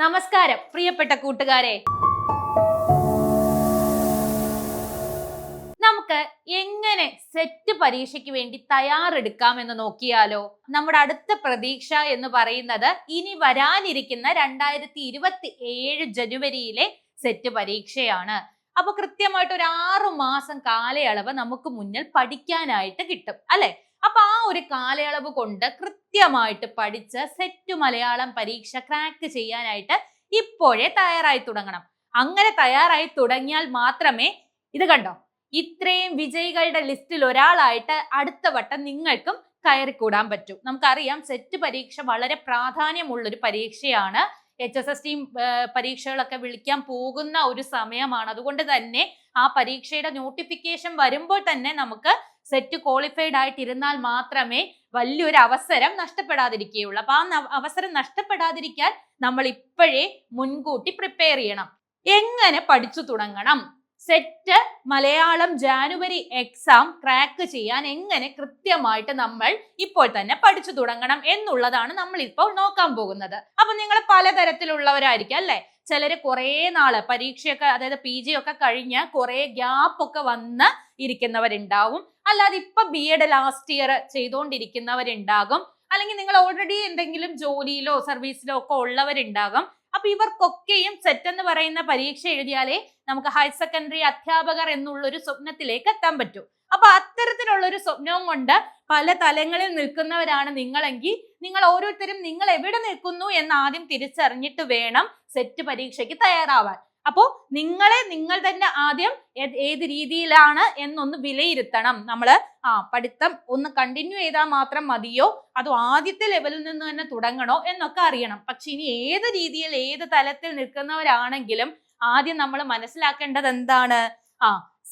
നമസ്കാരം പ്രിയപ്പെട്ട കൂട്ടുകാരെ. നമുക്ക് എങ്ങനെ സെറ്റ് പരീക്ഷയ്ക്ക് വേണ്ടി തയ്യാറെടുക്കാം എന്ന് നോക്കിയാലോ. നമ്മുടെ അടുത്ത പ്രതീക്ഷ എന്ന് പറയുന്നത് ഇനി വരാനിരിക്കുന്ന 2027 ജനുവരിയിലെ സെറ്റ് പരീക്ഷയാണ്. അപ്പൊ കൃത്യമായിട്ട് ഒരു 6 മാസം കാലയളവ് നമുക്ക് മുന്നിൽ പഠിക്കാനായിട്ട് കിട്ടും അല്ലെ. അപ്പൊ ആ ഒരു കാലയളവ് കൊണ്ട് കൃത്യമായിട്ട് പഠിച്ച് സെറ്റ് മലയാളം പരീക്ഷ ക്രാക്ക് ചെയ്യാനായിട്ട് ഇപ്പോഴേ തയ്യാറായി തുടങ്ങണം. അങ്ങനെ തയ്യാറായി തുടങ്ങിയാൽ മാത്രമേ ഇത് കണ്ടോ ഇത്രയും വിജയികളുടെ ലിസ്റ്റിൽ ഒരാളായിട്ട് അടുത്ത വട്ടം നിങ്ങൾക്കും കയറിക്കൂടാൻ പറ്റൂ. നമുക്കറിയാം സെറ്റ് പരീക്ഷ വളരെ പ്രാധാന്യമുള്ളൊരു പരീക്ഷയാണ്. HSST പരീക്ഷകളൊക്കെ വിളിക്കാൻ പോകുന്ന ഒരു സമയമാണ്. അതുകൊണ്ട് തന്നെ ആ പരീക്ഷയുടെ നോട്ടിഫിക്കേഷൻ വരുമ്പോൾ തന്നെ നമുക്ക് സെറ്റ് ക്വാളിഫൈഡ് ആയിട്ടിരുന്നാൽ മാത്രമേ വലിയൊരു അവസരം നഷ്ടപ്പെടാതിരിക്കുകയുള്ളൂ. അപ്പൊ ആ അവസരം നഷ്ടപ്പെടാതിരിക്കാൻ നമ്മൾ ഇപ്പോഴേ മുൻകൂട്ടി പ്രിപ്പയർ ചെയ്യണം. എങ്ങനെ പഠിച്ചു തുടങ്ങണം? Set Malayalam January exam crack ചെയ്യാൻ എങ്ങനെ കൃത്യമായിട്ട് നമ്മൾ ഇപ്പോൾ തന്നെ പഠിച്ചു തുടങ്ങണം എന്നുള്ളതാണ് നമ്മൾ ഇപ്പോൾ നോക്കാൻ പോകുന്നത്. അപ്പൊ നിങ്ങൾ പലതരത്തിലുള്ളവരായിരിക്കും അല്ലെ. ചിലര് കുറെ നാള് പരീക്ഷയൊക്കെ അതായത് PG ഒക്കെ കഴിഞ്ഞ് കുറെ ഗ്യാപ്പ് ഒക്കെ വന്ന് ഇരിക്കുന്നവരുണ്ടാവും. അല്ലാതെ ഇപ്പൊ BEd ലാസ്റ്റ് ഇയർ ചെയ്തുകൊണ്ടിരിക്കുന്നവരുണ്ടാകും. അല്ലെങ്കിൽ നിങ്ങൾ ഓൾറെഡി എന്തെങ്കിലും ജോലിയിലോ സർവീസിലോ ഒക്കെ ഉള്ളവരുണ്ടാകും. അപ്പൊ ഇവർക്കൊക്കെയും സെറ്റ് എന്ന് പറയുന്ന പരീക്ഷ എഴുതിയാലേ നമുക്ക് ഹയർ സെക്കൻഡറി അധ്യാപകർ എന്നുള്ളൊരു സ്വപ്നത്തിലേക്ക് എത്താൻ പറ്റൂ. അപ്പൊ അത്തരത്തിലുള്ളൊരു സ്വപ്നവും കൊണ്ട് പല തലങ്ങളിൽ നിൽക്കുന്നവരാണ് നിങ്ങളെങ്കിൽ നിങ്ങൾ ഓരോരുത്തരും നിങ്ങൾ എവിടെ നിൽക്കുന്നു എന്ന് ആദ്യം തിരിച്ചറിഞ്ഞിട്ട് വേണം സെറ്റ് പരീക്ഷയ്ക്ക് തയ്യാറാവാൻ. അപ്പോ നിങ്ങൾ തന്നെ ആദ്യം ഏത് രീതിയിലാണ് എന്നൊന്ന് വിലയിരുത്തണം. നമ്മള് പഠിത്തം ഒന്ന് കണ്ടിന്യൂ ചെയ്താൽ മാത്രം മതിയോ അതോ ആദ്യത്തെ ലെവലിൽ നിന്ന് തന്നെ തുടങ്ങണോ എന്നൊക്കെ അറിയണം. പക്ഷെ ഇനി ഏത് രീതിയിൽ ഏത് തലത്തിൽ നിൽക്കുന്നവരാണെങ്കിലും ആദ്യം നമ്മൾ മനസ്സിലാക്കേണ്ടത് എന്താണ്?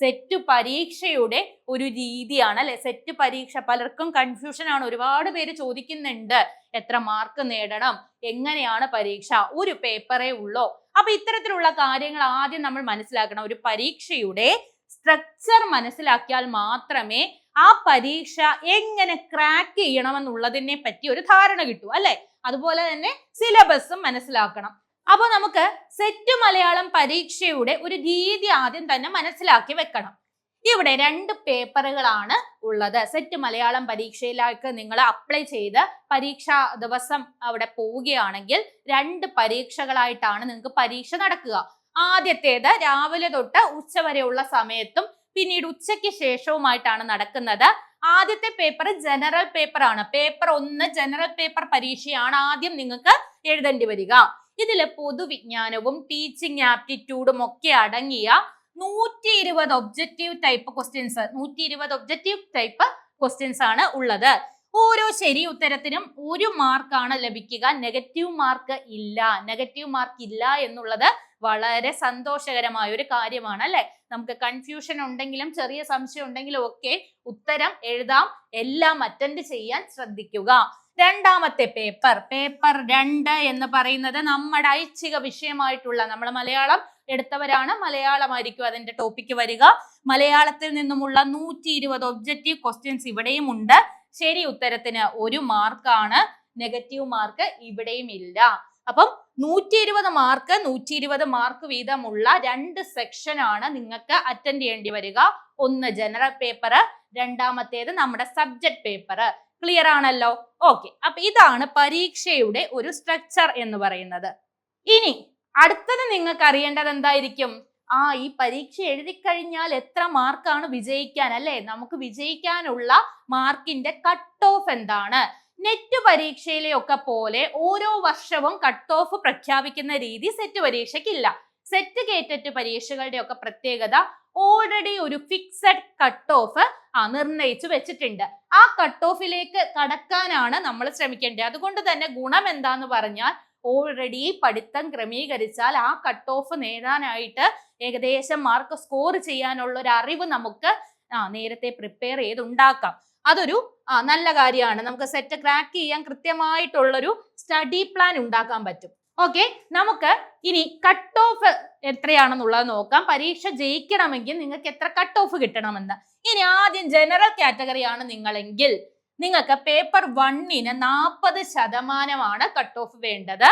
സെറ്റ് പരീക്ഷയുടെ ഒരു രീതിയാണ് അല്ലെ. സെറ്റ് പരീക്ഷ പലർക്കും കൺഫ്യൂഷൻ ആണ്. ഒരുപാട് പേര് ചോദിക്കുന്നുണ്ട് എത്ര മാർക്ക് നേടണം, എങ്ങനെയാണ് പരീക്ഷ, ഒരു പേപ്പറേ ഉള്ളോ. അപ്പൊ ഇത്തരത്തിലുള്ള കാര്യങ്ങൾ ആദ്യം നമ്മൾ മനസ്സിലാക്കണം. ഒരു പരീക്ഷയുടെ സ്ട്രക്ചർ മനസ്സിലാക്കിയാൽ മാത്രമേ ആ പരീക്ഷ എങ്ങനെ ക്രാക്ക് ചെയ്യണമെന്നുള്ളതിനെ പറ്റി ഒരു ധാരണ കിട്ടൂ അല്ലെ. അതുപോലെ തന്നെ സിലബസും മനസ്സിലാക്കണം. അപ്പൊ നമുക്ക് സെറ്റ് മലയാളം പരീക്ഷയുടെ ഒരു രീതി ആദ്യം തന്നെ മനസ്സിലാക്കി വെക്കണം. ഇവിടെ 2 പേപ്പറുകളാണ് ഉള്ളത്. സെറ്റ് മലയാളം പരീക്ഷയിലേക്ക് നിങ്ങൾ അപ്ലൈ ചെയ്ത് പരീക്ഷാ ദിവസം അവിടെ പോവുകയാണെങ്കിൽ 2 പരീക്ഷകളായിട്ടാണ് നിങ്ങൾക്ക് പരീക്ഷ നടക്കുക. ആദ്യത്തേത് രാവിലെ തൊട്ട് ഉച്ച വരെയുള്ള സമയത്തും പിന്നീട് ഉച്ചയ്ക്ക് ശേഷവുമായിട്ടാണ് നടക്കുന്നത്. ആദ്യത്തെ പേപ്പർ ജനറൽ പേപ്പർ ആണ്. പേപ്പർ 1 ജനറൽ പേപ്പർ പരീക്ഷയാണ് ആദ്യം നിങ്ങൾക്ക് എഴുതേണ്ടി വരിക. ഇതില് പൊതുവിജ്ഞാനവും ടീച്ചിങ് ആപ്റ്റിറ്റ്യൂഡും ഒക്കെ അടങ്ങിയ 120 objective type questions 120 objective type questions ആണ് ഉള്ളത്. ഓരോ ശരി ഉത്തരത്തിനും 1 മാർക്കാണ് ലഭിക്കുക. നെഗറ്റീവ് മാർക്ക് ഇല്ല എന്നുള്ളത് വളരെ സന്തോഷകരമായ ഒരു കാര്യമാണ് അല്ലെ. നമുക്ക് കൺഫ്യൂഷൻ ഉണ്ടെങ്കിലും ചെറിയ സംശയം ഉണ്ടെങ്കിലും ഒക്കെ ഉത്തരം എഴുതാം. എല്ലാം അറ്റൻഡ് ചെയ്യാൻ ശ്രദ്ധിക്കുക. രണ്ടാമത്തെ പേപ്പർ 2 എന്ന് പറയുന്നത് നമ്മുടെ ഐച്ഛിക വിഷയമായിട്ടുള്ള നമ്മൾ മലയാളം എടുത്തവരാണ്. മലയാളമായിരിക്കും അതിന്റെ ടോപ്പിക്ക് വരിക. മലയാളത്തിൽ നിന്നുമുള്ള 120 ഒബ്ജക്റ്റീവ് ക്വസ്റ്റ്യൻസ് ഇവിടെയും ഉണ്ട്. ശരി ഉത്തരത്തിന് 1 മാർക്കാണ്. നെഗറ്റീവ് മാർക്ക് ഇവിടെയും ഇല്ല. അപ്പം 120 മാർക്ക് വീതമുള്ള 2 സെക്ഷൻ ആണ് നിങ്ങൾക്ക് അറ്റൻഡ് ചെയ്യേണ്ടി വരിക. ഒന്ന് ജനറൽ പേപ്പർ, രണ്ടാമത്തേത് നമ്മുടെ സബ്ജക്ട് പേപ്പർ. ക്ലിയർ ആണല്ലോ? ഓക്കെ. അപ്പൊ ഇതാണ് പരീക്ഷയുടെ ഒരു സ്ട്രക്ചർ എന്ന് പറയുന്നത്. ഇനി അടുത്തത് നിങ്ങൾക്ക് അറിയേണ്ടത് എന്തായിരിക്കും? ഈ പരീക്ഷ എഴുതി കഴിഞ്ഞാൽ എത്ര മാർക്കാണ് വിജയിക്കാൻ അല്ലെ. നമുക്ക് വിജയിക്കാനുള്ള മാർക്കിന്റെ കട്ട് ഓഫ് എന്താണ്? നെറ്റ് പരീക്ഷയിലെ ഒക്കെ പോലെ ഓരോ വർഷവും കട്ട് ഓഫ് പ്രഖ്യാപിക്കുന്ന രീതി സെറ്റ് പരീക്ഷയ്ക്കില്ല. സെറ്റ് കേറ്ററ്റ് പരീക്ഷകളുടെ ഒക്കെ പ്രത്യേകത ഓൾറെഡി ഒരു ഫിക്സഡ് കട്ട് ഓഫ് നിർണയിച്ചു വെച്ചിട്ടുണ്ട്. ആ കട്ട് ഓഫിലേക്ക് കടക്കാനാണ് നമ്മൾ ശ്രമിക്കേണ്ടത്. അതുകൊണ്ട് തന്നെ ഗുണം എന്താന്ന് പറഞ്ഞാൽ ഓൾറെഡി പഠിത്തം ക്രമീകരിച്ചാൽ ആ കട്ട് ഓഫ് നേടാനായിട്ട് ഏകദേശം മാർക്ക് സ്കോർ ചെയ്യാനുള്ള ഒരു അറിവ് നമുക്ക് നേരത്തെ പ്രിപ്പയർ ചെയ്തുണ്ടാക്കാം. അതൊരു നല്ല കാര്യമാണ്. നമുക്ക് സെറ്റ് ക്രാക്ക് ചെയ്യാൻ കൃത്യമായിട്ടുള്ളൊരു സ്റ്റഡി പ്ലാൻ ഉണ്ടാക്കാൻ പറ്റും. ഓക്കെ. നമുക്ക് ഇനി കട്ട് ഓഫ് എത്രയാണെന്നുള്ളത് നോക്കാം. പരീക്ഷ ജയിക്കണമെങ്കിൽ നിങ്ങൾക്ക് എത്ര കട്ട് ഓഫ് കിട്ടണമെന്ന്. ഇനി ആദ്യം ജനറൽ കാറ്റഗറി ആണ് നിങ്ങളെങ്കിൽ നിങ്ങൾക്ക് പേപ്പർ 1ന് 40% കട്ട് ഓഫ് വേണ്ടത്.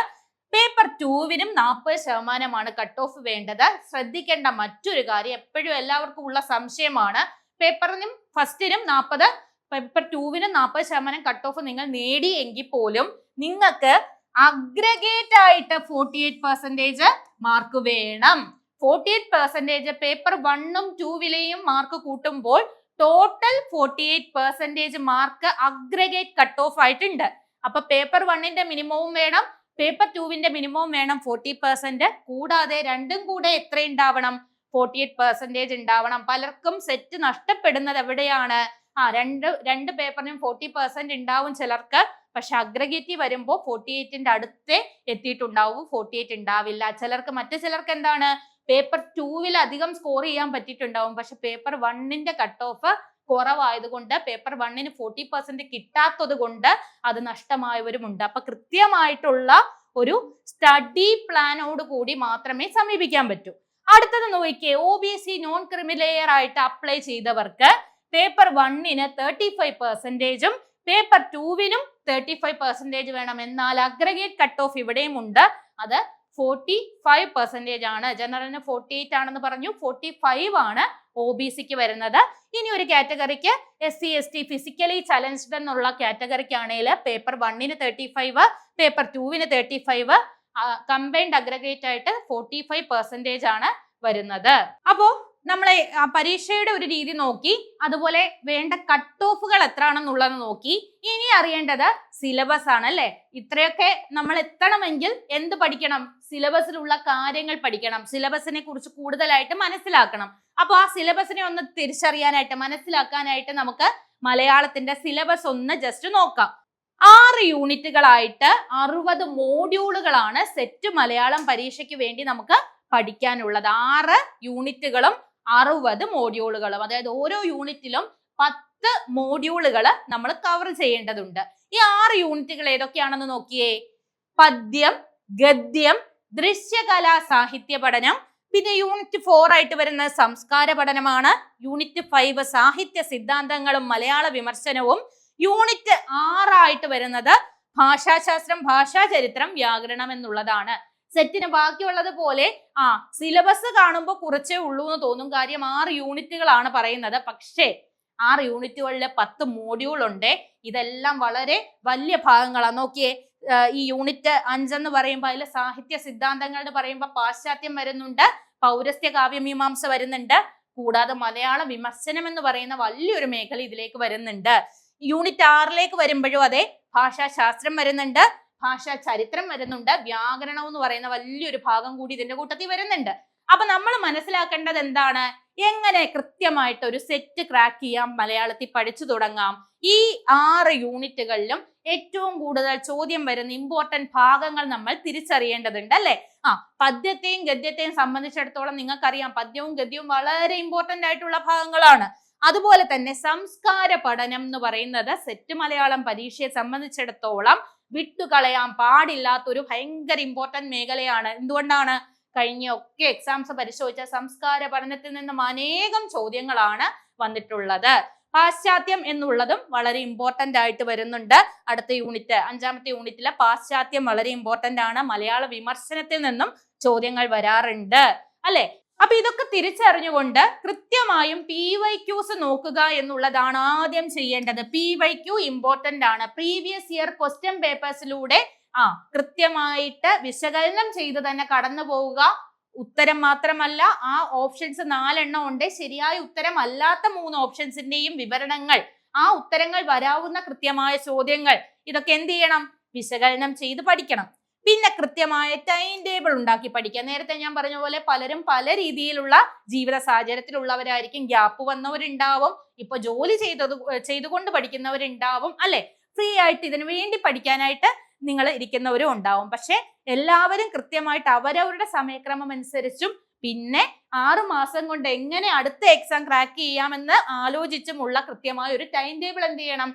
പേപ്പർ 2വിനും 40% കട്ട് ഓഫ് വേണ്ടത്. ശ്രദ്ധിക്കേണ്ട മറ്റൊരു കാര്യം, എപ്പോഴും എല്ലാവർക്കും ഉള്ള സംശയമാണ്, പേപ്പറിനും ഫസ്റ്റിനും 40, പേപ്പർ 2വിനും 40% കട്ട് ഓഫ് നിങ്ങൾ നേടിയെങ്കിൽ പോലും നിങ്ങൾക്ക് അഗ്രഗേറ്റ് ആയിട്ട് 48% മാർക്ക് വേണം. 48% പേപ്പർ 1ഉം 2വിലെയും മാർക്ക് കൂട്ടുമ്പോൾ total 48% mark aggregate cut off ആയിട്ടുണ്ട്. അപ്പൊ പേപ്പർ 1ന്റെ മിനിമവും വേണം, പേപ്പർ 2വിന്റെ മിനിമവും വേണം 40%. കൂടാതെ രണ്ടും കൂടെ എത്ര ഉണ്ടാവണം? 48% ഉണ്ടാവണം. പലർക്കും സെറ്റ് നഷ്ടപ്പെടുന്നത് എവിടെയാണ്? രണ്ട് പേപ്പറിനും 40% ഉണ്ടാവും ചിലർക്ക്, പക്ഷെ അഗ്രഗേറ്റ് വരുമ്പോൾ 48ന്റെ അടുത്തേ എത്തിയിട്ടുണ്ടാവും, 48 ഉണ്ടാവില്ല. മറ്റു ചിലർക്ക് എന്താണ്, പേപ്പർ 2വിൽ അധികം സ്കോർ ചെയ്യാൻ പറ്റിയിട്ടുണ്ടാവും, പക്ഷെ പേപ്പർ 1ന്റെ കട്ട് ഓഫ് കുറവായതുകൊണ്ട്, പേപ്പർ 1ന് 40% കിട്ടാത്തത് കൊണ്ട് അത് നഷ്ടമായവരുമുണ്ട്. അപ്പൊ കൃത്യമായിട്ടുള്ള ഒരു സ്റ്റഡി പ്ലാനോട് കൂടി മാത്രമേ സമീപിക്കാൻ പറ്റൂ. അടുത്തത് നോക്കിയേ, OBC നോൺ ക്രിമിലെയർ ആയിട്ട് അപ്ലൈ ചെയ്തവർക്ക് പേപ്പർ 1ന് 35%, പേപ്പർ 2വിനും 35% വേണം. എന്നാൽ അഗ്രഗേറ്റ് കട്ട് ഓഫ് ഇവിടെയും ഉണ്ട്, അത് 45% ആണ്. ജനറലിന് 48 ആണെന്ന് പറഞ്ഞു, 45 ആണ് OBCക്ക് വരുന്നത്. ഇനി ഒരു കാറ്റഗറിക്ക് SC ST ഫിസിക്കലി ചലഞ്ച്ഡ് എന്നുള്ള കാറ്റഗറിക്ക് ആണെങ്കിൽ പേപ്പർ 1ന് 35, പേപ്പർ 2വിന് 35, കമ്പൈൻഡ് അഗ്രഗേറ്റ് ആയിട്ട് 45% ആണ് വരുന്നത്. അപ്പോ നമ്മളെ പരീക്ഷയുടെ ഒരു രീതി നോക്കി, അതുപോലെ വേണ്ട കട്ട് ഓഫുകൾ എത്രയാണെന്നുള്ളത് നോക്കി. ഇനി അറിയേണ്ടത് സിലബസ് ആണ് അല്ലെ. ഇത്രയൊക്കെ നമ്മൾ എത്തണമെങ്കിൽ എന്ത് പഠിക്കണം? സിലബസിലുള്ള കാര്യങ്ങൾ പഠിക്കണം, സിലബസിനെ കുറിച്ച് കൂടുതലായിട്ട് മനസ്സിലാക്കണം. അപ്പൊ ആ സിലബസിനെ ഒന്ന് തിരിച്ചറിയാനായിട്ട്, മനസ്സിലാക്കാനായിട്ട് നമുക്ക് മലയാളത്തിന്റെ സിലബസ് ഒന്ന് ജസ്റ്റ് നോക്കാം. 6 യൂണിറ്റുകളായിട്ട് 60 മോഡ്യൂളുകളാണ് സെറ്റ് മലയാളം പരീക്ഷയ്ക്ക് വേണ്ടി നമുക്ക് പഠിക്കാനുള്ളത്. 6 യൂണിറ്റുകളും 60 മോഡ്യൂളുകളും, അതായത് ഓരോ യൂണിറ്റിലും 10 മോഡ്യൂളുകൾ നമ്മൾ കവർ ചെയ്യേണ്ടതുണ്ട്. ഈ 6 യൂണിറ്റുകൾ ഏതൊക്കെയാണെന്ന് നോക്കിയേ. പദ്യം, ഗദ്യം, ദൃശ്യകലാ സാഹിത്യ പഠനം, പിന്നെ യൂണിറ്റ് 4 ആയിട്ട് വരുന്ന സംസ്കാര പഠനമാണ്. യൂണിറ്റ് 5 സാഹിത്യ സിദ്ധാന്തങ്ങളും മലയാള വിമർശനവും. യൂണിറ്റ് 6 ആയിട്ട് വരുന്നത് ഭാഷാശാസ്ത്രം, ഭാഷാചരിത്രം, വ്യാകരണം എന്നുള്ളതാണ്. സെറ്റിന് ബാക്കിയുള്ളത് പോലെ സിലബസ് കാണുമ്പോൾ കുറച്ചേ ഉള്ളൂ എന്ന് തോന്നും, കാര്യം 6 യൂണിറ്റുകളാണ് പറയുന്നത്. പക്ഷേ 6 യൂണിറ്റുകളിൽ 10 മോഡ്യൂൾ ഉണ്ട്. ഇതെല്ലാം വളരെ വലിയ ഭാഗങ്ങളാണ്. നോക്കിയേ, ഈ യൂണിറ്റ് 5 എന്ന് പറയുമ്പോൾ അതിൽ സാഹിത്യ സിദ്ധാന്തങ്ങൾ എന്ന് പറയുമ്പോൾ പാശ്ചാത്യം വരുന്നുണ്ട്, പൗരസ്ത്യ കാവ്യമീമാംസ വരുന്നുണ്ട്, കൂടാതെ മലയാള വിമർശനം എന്ന് പറയുന്ന വലിയൊരു മേഖല ഇതിലേക്ക് വരുന്നുണ്ട്. യൂണിറ്റ് 6ലേക്ക് വരുമ്പോഴും അതെ, ഭാഷാശാസ്ത്രം വരുന്നുണ്ട്, ഭാഷാ ചരിത്രം വരുന്നുണ്ട്, വ്യാകരണം എന്ന് പറയുന്ന വലിയൊരു ഭാഗം കൂടി ഇതിന്റെ കൂട്ടത്തിൽ വരുന്നുണ്ട്. അപ്പൊ നമ്മൾ മനസ്സിലാക്കേണ്ടത് എന്താണ്? എങ്ങനെ കൃത്യമായിട്ട് ഒരു സെറ്റ് ക്രാക്ക് ചെയ്യാം, മലയാളത്തിൽ പഠിച്ചു തുടങ്ങാം. ഈ 6 യൂണിറ്റുകളിലും ഏറ്റവും കൂടുതൽ ചോദ്യം വരുന്ന ഇമ്പോർട്ടന്റ് ഭാഗങ്ങൾ നമ്മൾ തിരിച്ചറിയേണ്ടതുണ്ട് അല്ലെ. പദ്യത്തെയും ഗദ്യത്തെയും സംബന്ധിച്ചിടത്തോളം നിങ്ങൾക്കറിയാം, പദ്യവും ഗദ്യവും വളരെ ഇമ്പോർട്ടന്റ് ആയിട്ടുള്ള ഭാഗങ്ങളാണ്. അതുപോലെ തന്നെ സംസ്കാര പഠനം എന്ന് പറയുന്നത് സെറ്റ് മലയാളം പരീക്ഷയെ സംബന്ധിച്ചിടത്തോളം വിട്ടുകളയാൻ പാടില്ലാത്തൊരു ഭയങ്കര ഇമ്പോർട്ടന്റ് മേഖലയാണ്. എന്തുകൊണ്ടാണ്? കഴിഞ്ഞ ഒക്കെ എക്സാംസ് പരിശോധിച്ച സംസ്കാര പഠനത്തിൽ നിന്നും അനേകം ചോദ്യങ്ങളാണ് വന്നിട്ടുള്ളത്. പാശ്ചാത്യം എന്നുള്ളതും വളരെ ഇമ്പോർട്ടന്റ് ആയിട്ട് വരുന്നുണ്ട്. അടുത്ത യൂണിറ്റ് 5ാമത്തെ യൂണിറ്റിലെ പാശ്ചാത്യം വളരെ ഇമ്പോർട്ടന്റ് ആണ്. മലയാള വിമർശനത്തിൽ നിന്നും ചോദ്യങ്ങൾ വരാറുണ്ട് അല്ലെ. അപ്പൊ ഇതൊക്കെ തിരിച്ചറിഞ്ഞുകൊണ്ട് കൃത്യമായും PYQs നോക്കുക എന്നുള്ളതാണ് ആദ്യം ചെയ്യേണ്ടത്. PYQ ഇമ്പോർട്ടന്റ് ആണ്. പ്രീവിയസ് ഇയർ ക്വസ്റ്റ്യൻ പേപ്പേഴ്സിലൂടെ കൃത്യമായിട്ട് വിശകലനം ചെയ്ത് തന്നെ കടന്നു പോവുക. ഉത്തരം മാത്രമല്ല, ആ ഓപ്ഷൻസ് 4 എണ്ണം ഉണ്ട്. ശരിയായ ഉത്തരം അല്ലാത്ത 3 ഓപ്ഷൻസിന്റെയും വിവരണങ്ങൾ, ആ ഉത്തരങ്ങൾ വരാവുന്ന കൃത്യമായ ചോദ്യങ്ങൾ, ഇതൊക്കെ എന്ത് ചെയ്യണം? വിശകലനം ചെയ്ത് പഠിക്കണം. പിന്നെ കൃത്യമായ ടൈം ടേബിൾ ഉണ്ടാക്കി പഠിക്കുക. നേരത്തെ ഞാൻ പറഞ്ഞ പോലെ പലരും പല രീതിയിലുള്ള ജീവിത സാഹചര്യത്തിലുള്ളവരായിരിക്കും. ഗ്യാപ്പ് വന്നവരുണ്ടാവും, ഇപ്പൊ ജോലി ചെയ്തുകൊണ്ട് പഠിക്കുന്നവരുണ്ടാവും അല്ലെ. ഫ്രീ ആയിട്ട് ഇതിനു വേണ്ടി പഠിക്കാനായിട്ട് നിങ്ങൾ ഇരിക്കുന്നവരും ഉണ്ടാവും. പക്ഷെ എല്ലാവരും കൃത്യമായിട്ട് അവരവരുടെ സമയക്രമം അനുസരിച്ചും പിന്നെ 6 മാസം കൊണ്ട് എങ്ങനെ അടുത്ത എക്സാം ക്രാക്ക് ചെയ്യാമെന്ന് ആലോചിച്ചുമുള്ള കൃത്യമായ ഒരു ടൈം ടേബിൾ എന്ത് ചെയ്യണം?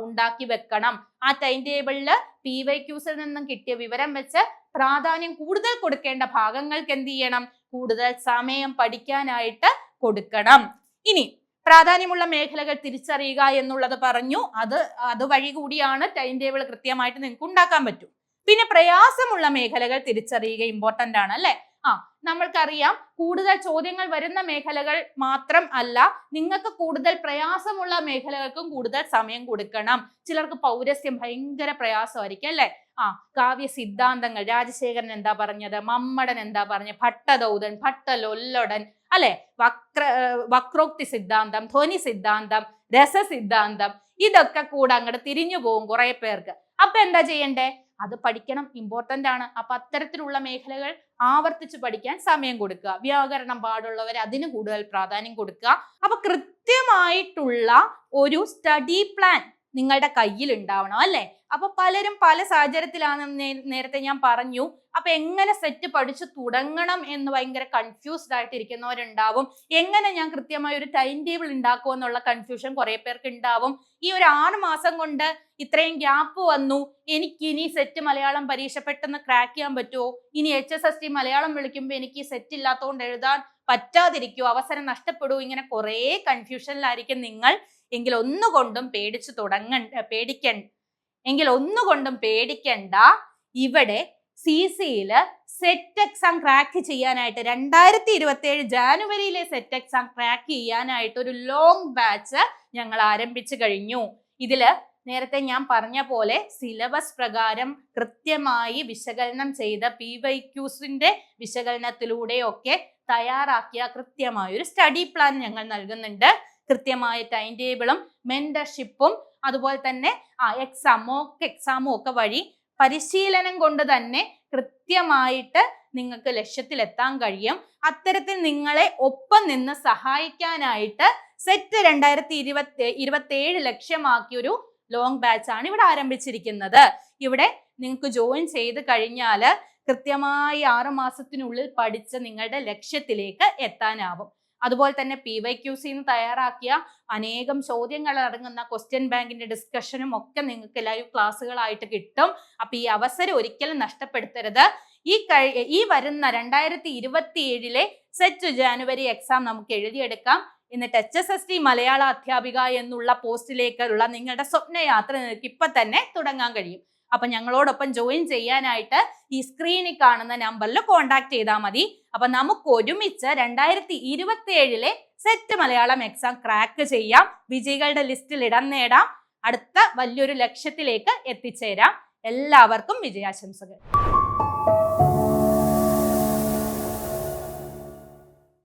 ഉണ്ടാക്കി വെക്കണം. ആ ടൈം ടേബിളില് PYQസിൽ നിന്നും കിട്ടിയ വിവരം വെച്ച് പ്രാധാന്യം കൂടുതൽ കൊടുക്കേണ്ട ഭാഗങ്ങൾക്ക് എന്ത് ചെയ്യണം? കൂടുതൽ സമയം പഠിക്കാനായിട്ട് കൊടുക്കണം. ഇനി പ്രാധാന്യമുള്ള മേഖലകൾ തിരിച്ചറിയുക എന്നുള്ളത് പറഞ്ഞു. അത് വഴി കൂടിയാണ് ടൈം ടേബിൾ കൃത്യമായിട്ട് നിങ്ങൾക്ക് ഉണ്ടാക്കാൻ പറ്റും. പിന്നെ പ്രയാസമുള്ള മേഖലകൾ തിരിച്ചറിയുക ഇമ്പോർട്ടന്റ് ആണ് അല്ലെ. നമ്മൾക്കറിയാം കൂടുതൽ ചോദ്യങ്ങൾ വരുന്ന മേഖലകൾ മാത്രം അല്ല, നിങ്ങൾക്ക് കൂടുതൽ പ്രയാസമുള്ള മേഖലകൾക്കും കൂടുതൽ സമയം കൊടുക്കണം. ചിലർക്ക് പൗരസ്ത്യം ഭയങ്കര പ്രയാസമായിരിക്കും അല്ലെ. കാവ്യ സിദ്ധാന്തങ്ങൾ, രാജശേഖരൻ എന്താ പറഞ്ഞത്, മമ്മടൻ എന്താ പറഞ്ഞത്, ഭട്ടദൗതൻ, ഭട്ടലൊല്ലൊടൻ അല്ലെ, വക്രോക്തി സിദ്ധാന്തം, ധ്വനി സിദ്ധാന്തം, രസസിദ്ധാന്തം, ഇതൊക്കെ കൂടെ അങ്ങോട്ട് തിരിഞ്ഞു പോകും കുറെ പേർക്ക്. അപ്പൊ എന്താ ചെയ്യണ്ടേ? അത് പഠിക്കണം, ഇമ്പോർട്ടന്റ് ആണ്. അപ്പൊ അത്തരത്തിലുള്ള മേഖലകൾ ആവർത്തിച്ച് പഠിക്കാൻ സമയം കൊടുക്കുക. വ്യാകരണം പാടുള്ളവർ അതിന് കൂടുതൽ പ്രാധാന്യം കൊടുക്കുക. അപ്പൊ കൃത്യമായിട്ടുള്ള ഒരു സ്റ്റഡി പ്ലാൻ നിങ്ങളുടെ കയ്യിൽ ഉണ്ടാവണം അല്ലെ. അപ്പൊ പലരും പല സാഹചര്യത്തിലാണെന്ന് നേരത്തെ ഞാൻ പറഞ്ഞു. അപ്പൊ എങ്ങനെ സെറ്റ് പഠിച്ചു തുടങ്ങണം എന്ന് ഭയങ്കര കൺഫ്യൂസ്ഡ് ആയിട്ടിരിക്കുന്നവരുണ്ടാവും. എങ്ങനെ ഞാൻ കൃത്യമായ ഒരു ടൈം ടേബിൾ ഉണ്ടാക്കും എന്നുള്ള കൺഫ്യൂഷൻ കുറെ പേർക്ക് ഉണ്ടാവും. ഈ ഒരു 6 മാസം കൊണ്ട് ഇത്രയും ഗ്യാപ്പ് വന്നു, എനിക്ക് ഇനി സെറ്റ് മലയാളം പരീക്ഷ പെട്ടെന്ന് ക്രാക്ക് ചെയ്യാൻ പറ്റുമോ, ഇനി HSST മലയാളം വിളിക്കുമ്പോൾ എനിക്ക് സെറ്റ് ഇല്ലാത്തതുകൊണ്ട് എഴുതാൻ പറ്റാതിരിക്കുമോ, അവസരം നഷ്ടപ്പെടുമോ, ഇങ്ങനെ കുറെ കൺഫ്യൂഷനിലായിരിക്കും നിങ്ങൾ. എങ്കിൽ ഒന്നുകൊണ്ടും പേടിക്കണ്ട. ഇവിടെ CCയിൽ സെറ്റ് എക്സാം ക്രാക്ക് ചെയ്യാനായിട്ട് 2027 ജാനുവരിയിലെ സെറ്റ് എക്സാം ക്രാക്ക് ചെയ്യാനായിട്ട് ഒരു ലോങ് ബാച്ച് ഞങ്ങൾ ആരംഭിച്ചു കഴിഞ്ഞു. ഇതില് നേരത്തെ ഞാൻ പറഞ്ഞ പോലെ സിലബസ് പ്രകാരം കൃത്യമായി വിശകലനം ചെയ്ത PYQസിന്റെ വിശകലനത്തിലൂടെയൊക്കെ തയ്യാറാക്കിയ കൃത്യമായ ഒരു സ്റ്റഡി പ്ലാൻ ഞങ്ങൾ നൽകുന്നുണ്ട്. കൃത്യമായ ടൈം ടേബിളും മെന്റർഷിപ്പും അതുപോലെ തന്നെ എക്സാമും ഒക്കെ വഴി പരിശീലനം കൊണ്ട് തന്നെ കൃത്യമായിട്ട് നിങ്ങൾക്ക് ലക്ഷ്യത്തിലെത്താൻ കഴിയും. അത്തരത്തിൽ നിങ്ങളെ ഒപ്പം നിന്ന് സഹായിക്കാനായിട്ട് സെറ്റ് 2027 ലക്ഷ്യമാക്കിയൊരു ലോങ് ബാച്ച് ആണ് ഇവിടെ ആരംഭിച്ചിരിക്കുന്നത്. ഇവിടെ നിങ്ങൾക്ക് ജോയിൻ ചെയ്ത് കഴിഞ്ഞാൽ കൃത്യമായി 6 മാസത്തിനുള്ളിൽ പഠിച്ച് നിങ്ങളുടെ ലക്ഷ്യത്തിലേക്ക് എത്താനാവും. അതുപോലെ തന്നെ PYQസിന്ന് തയ്യാറാക്കിയ അനേകം ചോദ്യങ്ങൾ അടങ്ങുന്ന ക്വസ്റ്റ്യൻ ബാങ്കിന്റെ ഡിസ്കഷനും ഒക്കെ നിങ്ങൾക്ക് ലൈവ് ക്ലാസ്സുകളായിട്ട് കിട്ടും. അപ്പൊ ഈ അവസരം ഒരിക്കലും നഷ്ടപ്പെടുത്തരുത്. ഈ വരുന്ന 2027 സെറ്റ് ജാനുവരി എക്സാം നമുക്ക് എഴുതിയെടുക്കാം. എന്നിട്ട് HSST മലയാള അധ്യാപിക എന്നുള്ള പോസ്റ്റിലേക്കുള്ള നിങ്ങളുടെ സ്വപ്നയാത്ര നിങ്ങൾക്ക് ഇപ്പൊ തന്നെ തുടങ്ങാൻ കഴിയും. അപ്പൊ ഞങ്ങളോടൊപ്പം ജോയിൻ ചെയ്യാനായിട്ട് ഈ സ്ക്രീനിൽ കാണുന്ന നമ്പറിൽ കോൺടാക്ട് ചെയ്താൽ മതി. അപ്പൊ നമുക്ക് ഒരുമിച്ച് 2027 സെറ്റ് മലയാളം എക്സാം ക്രാക്ക് ചെയ്യാം. വിജയികളുടെ ലിസ്റ്റിൽ ഇടം നേടാം. അടുത്ത വലിയൊരു ലക്ഷ്യത്തിലേക്ക് എത്തിച്ചേരാം. എല്ലാവർക്കും വിജയാശംസകൾ.